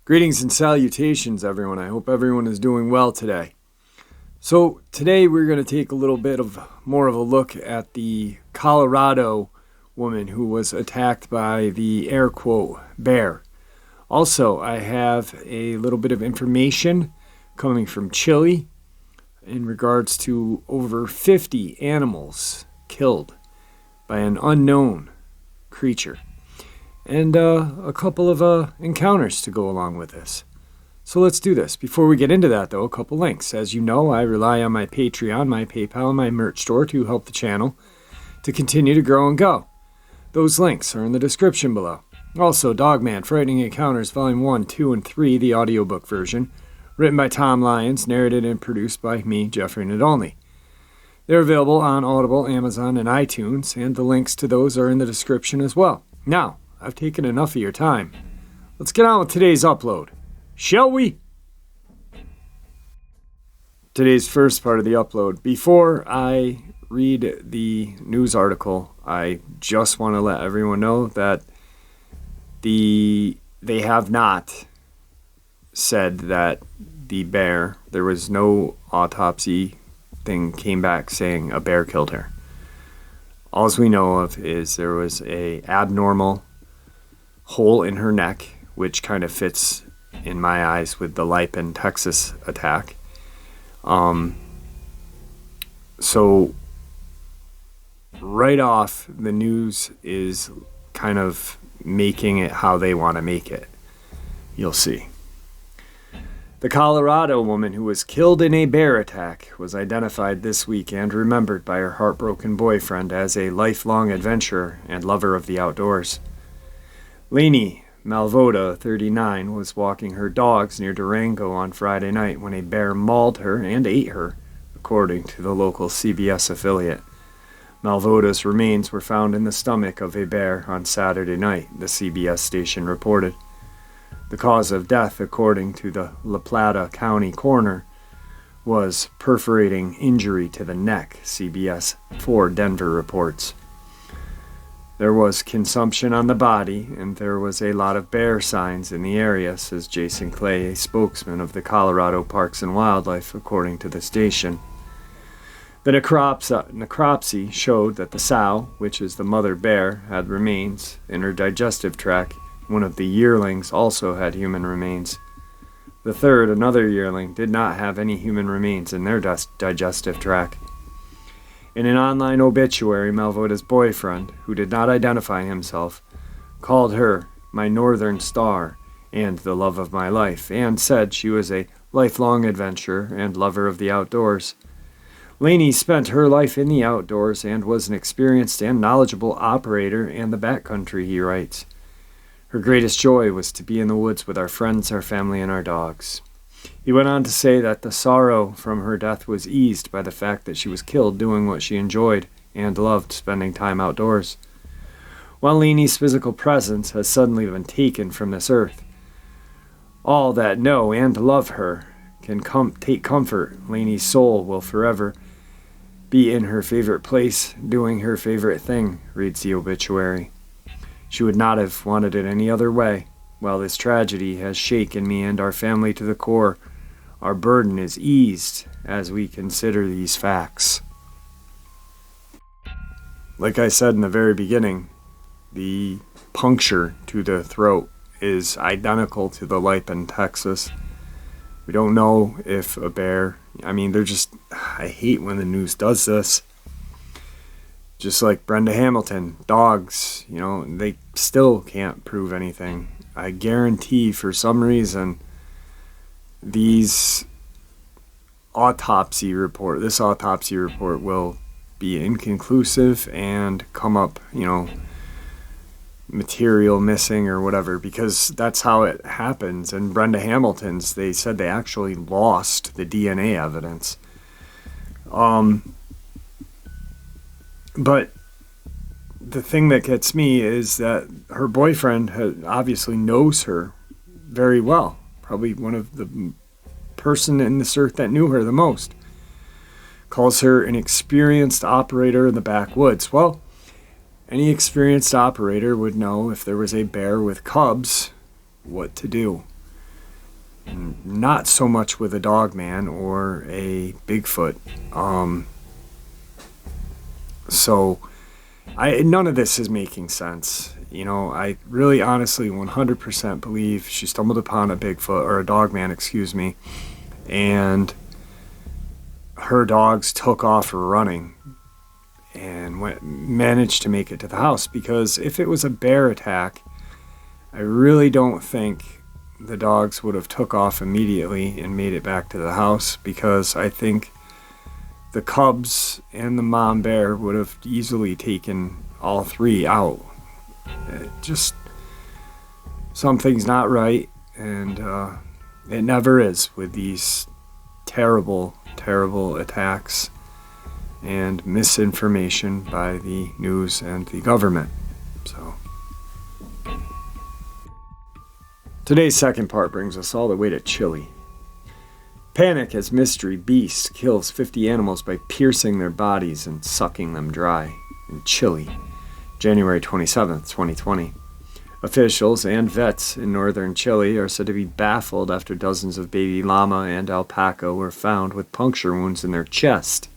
Greetings and salutations, everyone. I hope everyone is doing well today. So today we're going to take a little bit of more of a look at the Colorado woman who was attacked by the air quote bear. Also, I have a little bit of information coming from Chile in regards to over 50 animals killed by an unknown creature. And a couple of encounters to go along with this. So let's do this. Before we get into that, though, a couple links. As you know, I rely on my Patreon, my PayPal, and my merch store to help the channel to continue to grow and go. Those links are in the description below. Also, Dogman, Frightening Encounters, Volume 1, 2, and 3, the audiobook version, written by Tom Lyons, narrated and produced by me, Jeffrey Nadolny. They're available on Audible, Amazon, and iTunes, and the links to those are in the description as well. Now, I've taken enough of your time. Let's get on with today's upload, shall we? Today's first part of the upload. Before I read the news article, I just want to let everyone know that they have not said that the bear, there was no autopsy thing came back saying a bear killed her. All we know of is there was a abnormal hole in her neck, which kind of fits in my eyes with the Rrifying, Texas attack. So right off, the news is kind of making it how they want to make it. You'll see. The Colorado woman who was killed in a bear attack was identified this week and remembered by her heartbroken boyfriend as a lifelong adventurer and lover of the outdoors. Lainey Malvoda, 39, was walking her dogs near Durango on Friday night when a bear mauled her and ate her, according to the local CBS affiliate. Malvoda's remains were found in the stomach of a bear on Saturday night, the CBS station reported. The cause of death, according to the La Plata County coroner, was perforating injury to the neck, CBS 4 Denver reports. There was consumption on the body, and there was a lot of bear signs in the area, says Jason Clay, a spokesman of the Colorado Parks and Wildlife, according to the station. The necropsy showed that the sow, which is the mother bear, had remains in her digestive tract. One of the yearlings also had human remains. The third, another yearling, did not have any human remains in their digestive tract. In an online obituary, Malvoda's boyfriend, who did not identify himself, called her my northern star and the love of my life, and said she was a lifelong adventurer and lover of the outdoors. Lainey spent her life in the outdoors and was an experienced and knowledgeable operator in the backcountry, he writes. Her greatest joy was to be in the woods with our friends, our family, and our dogs. He went on to say that the sorrow from her death was eased by the fact that she was killed doing what she enjoyed and loved, spending time outdoors. While Lainey's physical presence has suddenly been taken from this earth, all that know and love her can take comfort. Lainey's soul will forever be in her favorite place, doing her favorite thing, reads the obituary. She would not have wanted it any other way. While this tragedy has shaken me and our family to the core, our burden is eased as we consider these facts. Like I said in the very beginning, the puncture to the throat is identical to the Rrifying, Texas. We don't know if a bear, I hate when the news does this. Just like Brenda Hamilton, dogs, they still can't prove anything. I guarantee for some reason this autopsy report will be inconclusive and come up, material missing or whatever, because that's how it happens. And Brenda Hamilton's, they said they actually lost the DNA evidence. But the thing that gets me is that her boyfriend obviously knows her very well. Probably one of the person in this earth that knew her the most. calls her an experienced operator in the backwoods. Well, any experienced operator would know if there was a bear with cubs, what to do. Not so much with a Dogman or a Bigfoot. So none of this is making sense. I really honestly 100% believe she stumbled upon a Bigfoot, or a Dogman, excuse me, and her dogs took off running and managed to make it to the house. Because if it was a bear attack, I really don't think the dogs would have took off immediately and made it back to the house, because I think the cubs and the mom bear would have easily taken all three out. Just something's not right, and it never is with these terrible, terrible attacks and misinformation by the news and the government. So today's second part brings us all the way to Chile. Panic as mystery beast kills 50 animals by piercing their bodies and sucking them dry in Chile, January 27th, 2020. Officials and vets in northern Chile are said to be baffled after dozens of baby llama and alpaca were found with puncture wounds in their chest.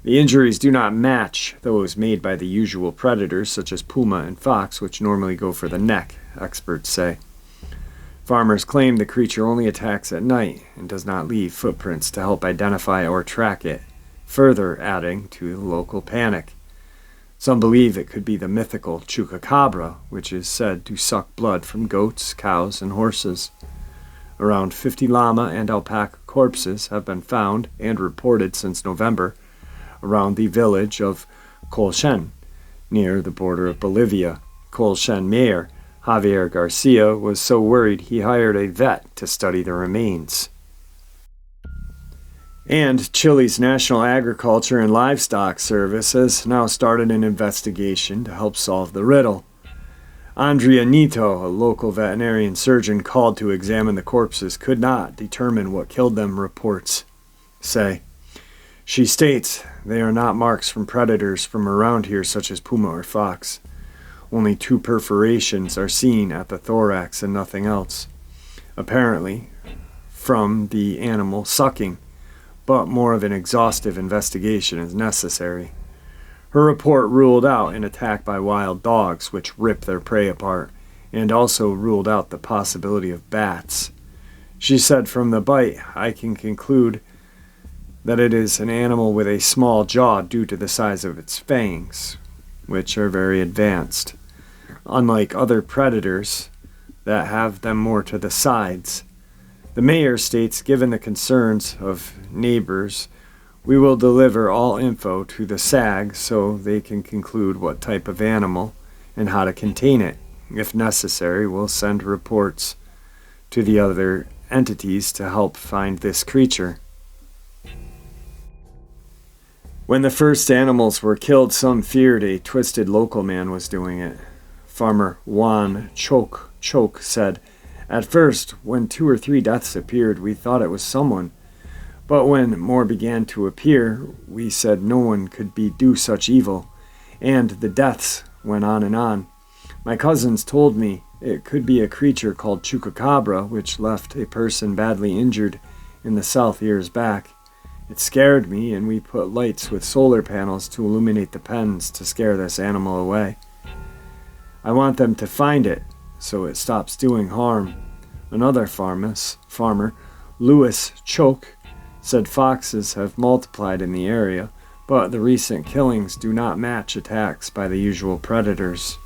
The injuries do not match those made by the usual predators such as puma and fox, which normally go for the neck, experts say. Farmers claim the creature only attacks at night and does not leave footprints to help identify or track it, further adding to the local panic. Some believe it could be the mythical chupacabra, which is said to suck blood from goats, cows, and horses. Around 50 llama and alpaca corpses have been found and reported since November around the village of Colchen, near the border of Bolivia. Colchen mayor Javier Garcia was so worried he hired a vet to study the remains. And Chile's National Agriculture and Livestock Service has now started an investigation to help solve the riddle. Andrea Nito, a local veterinarian surgeon called to examine the corpses, could not determine what killed them, reports say. She states they are not marks from predators from around here such as puma or fox. Only 2 perforations are seen at the thorax and nothing else, apparently from the animal sucking, but more of an exhaustive investigation is necessary. Her report ruled out an attack by wild dogs, which rip their prey apart, and also ruled out the possibility of bats. She said, "From the bite, I can conclude that it is an animal with a small jaw due to the size of its fangs, which are very advanced, unlike other predators that have them more to the sides." The mayor states, given the concerns of neighbors, we will deliver all info to the SAG so they can conclude what type of animal and how to contain it. If necessary, we'll send reports to the other entities to help find this creature. When the first animals were killed, some feared a twisted local man was doing it. Farmer Juan Choke said, "At first, when 2 or 3 deaths appeared, we thought it was someone. But when more began to appear, we said no one could do such evil. And the deaths went on and on. My cousins told me it could be a creature called chupacabra, which left a person badly injured in the south years back. It scared me, and we put lights with solar panels to illuminate the pens to scare this animal away. I want them to find it, so it stops doing harm." Another farmer, Louis Choke, said foxes have multiplied in the area, but the recent killings do not match attacks by the usual predators.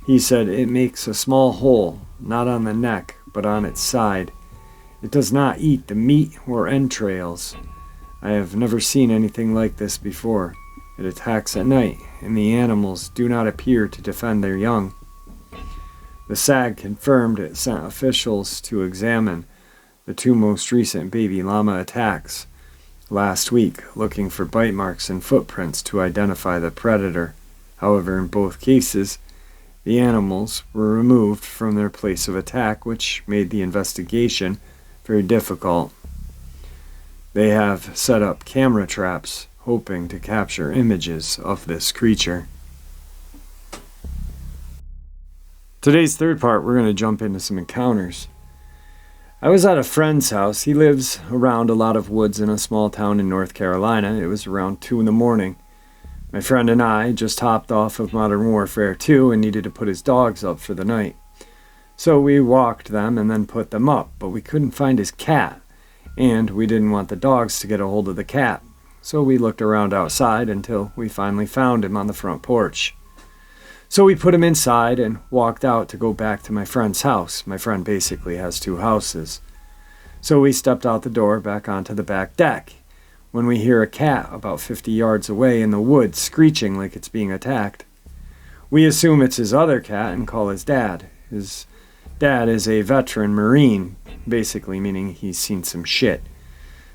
He said it makes a small hole, not on the neck, but on its side. It does not eat the meat or entrails. I have never seen anything like this before. It attacks at night, and the animals do not appear to defend their young. The SAG confirmed it sent officials to examine the 2 most recent baby llama attacks last week, looking for bite marks and footprints to identify the predator. However, in both cases, the animals were removed from their place of attack, which made the investigation very difficult. They have set up camera traps, hoping to capture images of this creature. Today's third part, we're going to jump into some encounters. I was at a friend's house. He lives around a lot of woods in a small town in North Carolina. It was around 2 in the morning. My friend and I just hopped off of Modern Warfare 2 and needed to put his dogs up for the night. So we walked them and then put them up, but we couldn't find his cat, and we didn't want the dogs to get a hold of the cat. So we looked around outside until we finally found him on the front porch. So we put him inside and walked out to go back to my friend's house. My friend basically has 2 houses. So we stepped out the door back onto the back deck when we hear a cat about 50 yards away in the woods screeching like it's being attacked. We assume it's his other cat and call his dad. His dad is a veteran Marine, basically meaning he's seen some shit.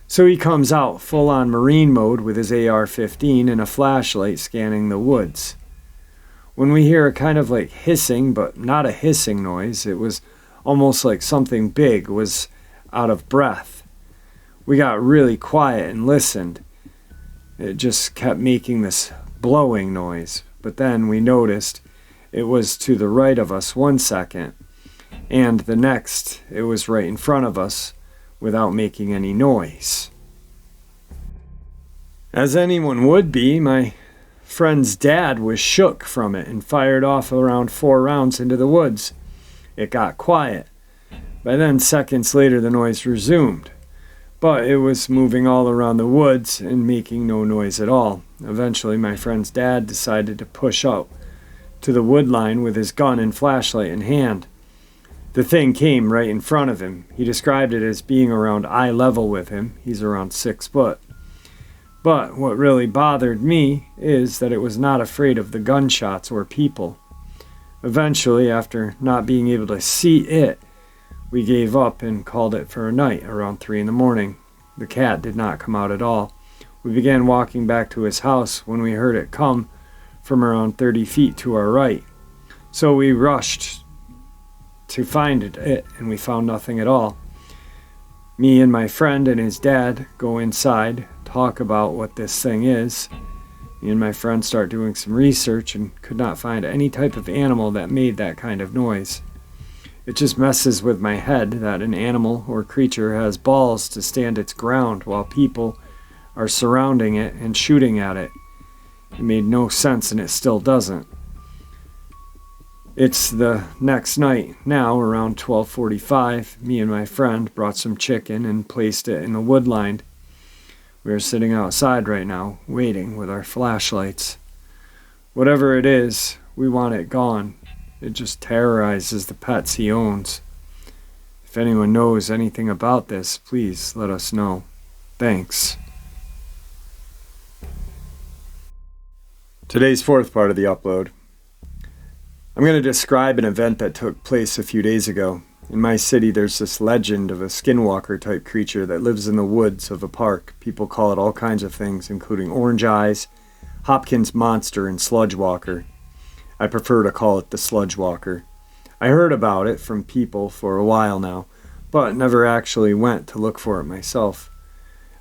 So he comes out full-on Marine mode with his AR-15 and a flashlight scanning the woods. When we hear a kind of like hissing, but not a hissing noise, it was almost like something big was out of breath. We got really quiet and listened. It just kept making this blowing noise, but then we noticed it was to the right of us 1 second, and the next it was right in front of us without making any noise. As anyone would be, my friend's dad was shook from it and fired off around 4 rounds into the woods. It got quiet. By then, seconds later, the noise resumed. But it was moving all around the woods and making no noise at all. Eventually, my friend's dad decided to push up to the wood line with his gun and flashlight in hand. The thing came right in front of him. He described it as being around eye level with him. He's around 6 foot. But what really bothered me is that it was not afraid of the gunshots or people. Eventually, after not being able to see it, we gave up and called it for a night around 3 in the morning. The cat did not come out at all. We began walking back to his house when we heard it come from around 30 feet to our right. So we rushed to find it, and we found nothing at all. Me and my friend and his dad go inside, talk about what this thing is. Me and my friend start doing some research and could not find any type of animal that made that kind of noise. It just messes with my head that an animal or creature has balls to stand its ground while people are surrounding it and shooting at it. It made no sense, and it still doesn't. It's the next night now, around 12:45. Me and my friend brought some chicken and placed it in the wood line. We are sitting outside right now, waiting with our flashlights. Whatever it is, we want it gone. It just terrorizes the pets he owns. If anyone knows anything about this, please let us know. Thanks. Today's fourth part of the upload. I'm going to describe an event that took place a few days ago. In my city, there's this legend of a skinwalker type creature that lives in the woods of a park. People call it all kinds of things, including Orange Eyes, Hopkins Monster, and Sludge Walker. I prefer to call it the Sludge Walker. I heard about it from people for a while now, but never actually went to look for it myself.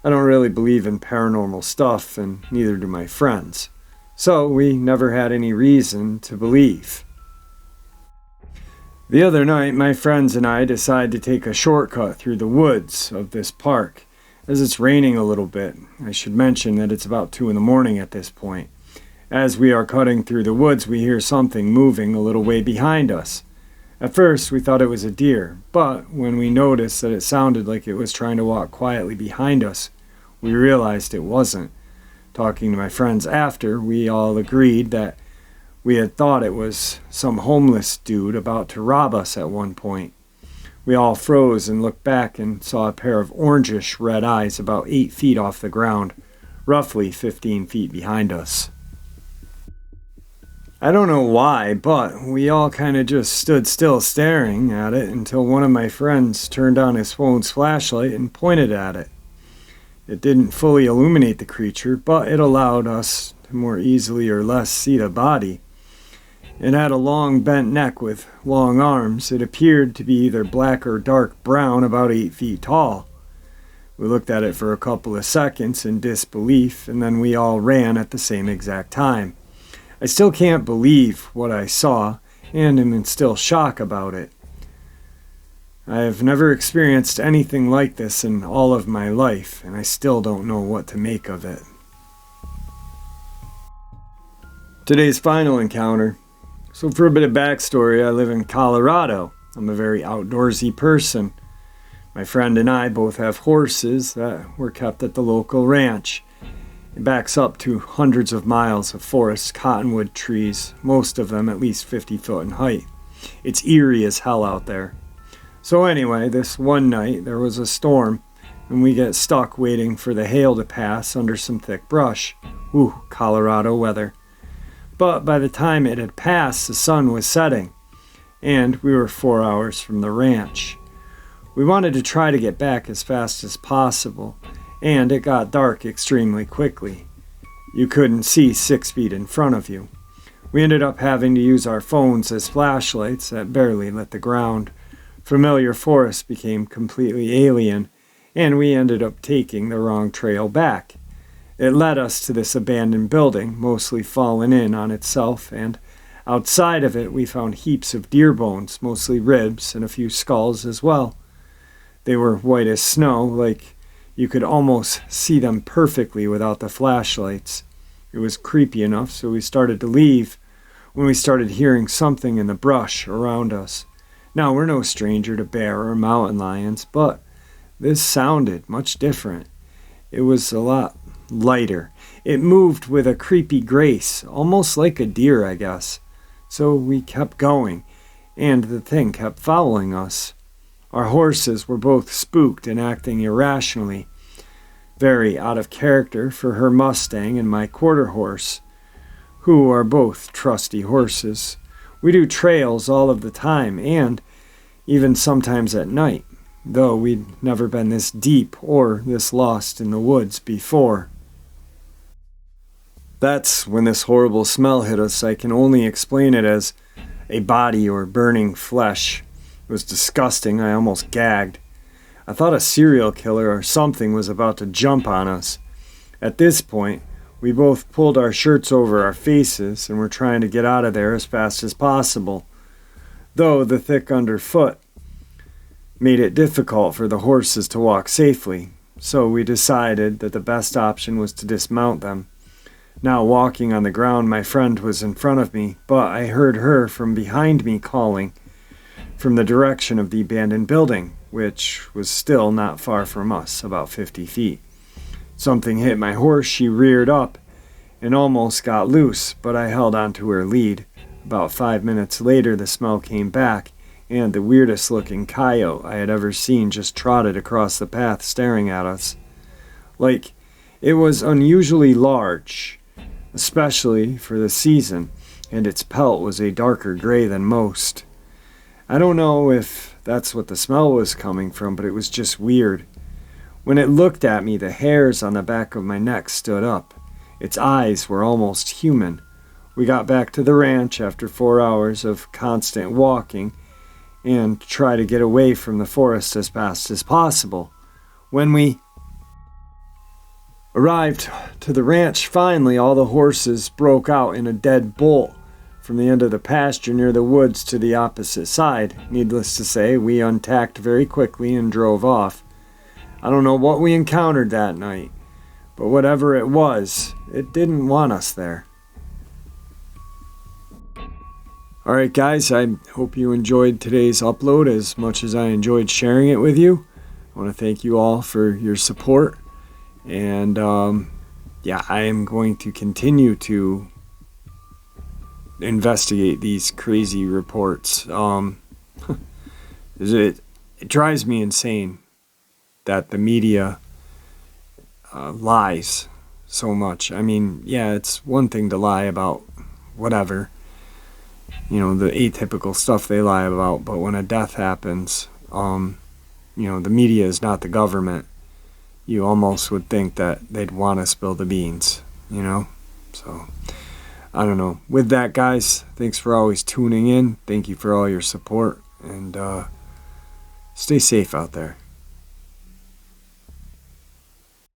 I don't really believe in paranormal stuff, and neither do my friends. So we never had any reason to believe. The other night, my friends and I decided to take a shortcut through the woods of this park. As it's raining a little bit, I should mention that it's about 2 in the morning at this point. As we are cutting through the woods, we hear something moving a little way behind us. At first, we thought it was a deer, but when we noticed that it sounded like it was trying to walk quietly behind us, we realized it wasn't. Talking to my friends after, we all agreed that we had thought it was some homeless dude about to rob us at one point. We all froze and looked back and saw a pair of orangish red eyes about 8 feet off the ground, roughly 15 feet behind us. I don't know why, but we all kind of just stood still staring at it until one of my friends turned on his phone's flashlight and pointed at it. It didn't fully illuminate the creature, but it allowed us to more easily or less see the body. It had a long bent neck with long arms. It appeared to be either black or dark brown, about 8 feet tall. We looked at it for a couple of seconds in disbelief, and then we all ran at the same exact time. I still can't believe what I saw, and am in still shock about it. I have never experienced anything like this in all of my life, and I still don't know what to make of it. Today's final encounter. So for a bit of backstory, I live in Colorado. I'm a very outdoorsy person. My friend and I both have horses that were kept at the local ranch. It backs up to hundreds of miles of forest cottonwood trees, most of them at least 50 foot in height. It's eerie as hell out there. So anyway, this one night there was a storm, and we get stuck waiting for the hail to pass under some thick brush. Ooh, Colorado weather. But by the time it had passed, the sun was setting, and we were 4 hours from the ranch. We wanted to try to get back as fast as possible, and it got dark extremely quickly. You couldn't see 6 feet in front of you. We ended up having to use our phones as flashlights that barely lit the ground. Familiar forest became completely alien, and we ended up taking the wrong trail back. It led us to this abandoned building, mostly fallen in on itself, and outside of it we found heaps of deer bones, mostly ribs, and a few skulls as well. They were white as snow, like you could almost see them perfectly without the flashlights. It was creepy enough, so we started to leave when we started hearing something in the brush around us. Now, we're no stranger to bear or mountain lions, but this sounded much different. It was a lot lighter. It moved with a creepy grace, almost like a deer, I guess. So we kept going, and the thing kept following us. Our horses were both spooked and acting irrationally, very out of character for her Mustang and my quarter horse, who are both trusty horses. We do trails all of the time, and even sometimes at night, though we'd never been this deep or this lost in the woods before. That's when this horrible smell hit us. I can only explain it as a body or burning flesh. It was disgusting. I almost gagged. I thought a serial killer or something was about to jump on us. At this point, we both pulled our shirts over our faces and were trying to get out of there as fast as possible, though the thick underfoot made it difficult for the horses to walk safely, so we decided that the best option was to dismount them. Now walking on the ground, my friend was in front of me, but I heard her from behind me calling from the direction of the abandoned building, which was still not far from us, about 50 feet. Something hit my horse. She reared up and almost got loose, but I held onto her lead. About 5 minutes later, the smell came back, and the weirdest looking coyote I had ever seen just trotted across the path staring at us. Like, it was unusually large, especially for the season, and its pelt was a darker gray than most. I don't know if that's what the smell was coming from, but it was just weird. When it looked at me, the hairs on the back of my neck stood up. Its eyes were almost human. We got back to the ranch after 4 hours of constant walking and tried to get away from the forest as fast as possible. When we arrived to the ranch, finally all the horses broke out in a dead bolt from the end of the pasture near the woods to the opposite side. Needless to say, we untacked very quickly and drove off. I don't know what we encountered that night, but whatever it was, it didn't want us there. Alright guys, I hope you enjoyed today's upload as much as I enjoyed sharing it with you. I want to thank you all for your support, and I am going to continue to investigate these crazy reports. It drives me insane that the media lies so much. I mean, yeah, it's one thing to lie about whatever, the atypical stuff they lie about, but when a death happens, the media is not the government. You almost would think that they'd want to spill the beans, So, I don't know. With that, guys, thanks for always tuning in. Thank you for all your support, and stay safe out there.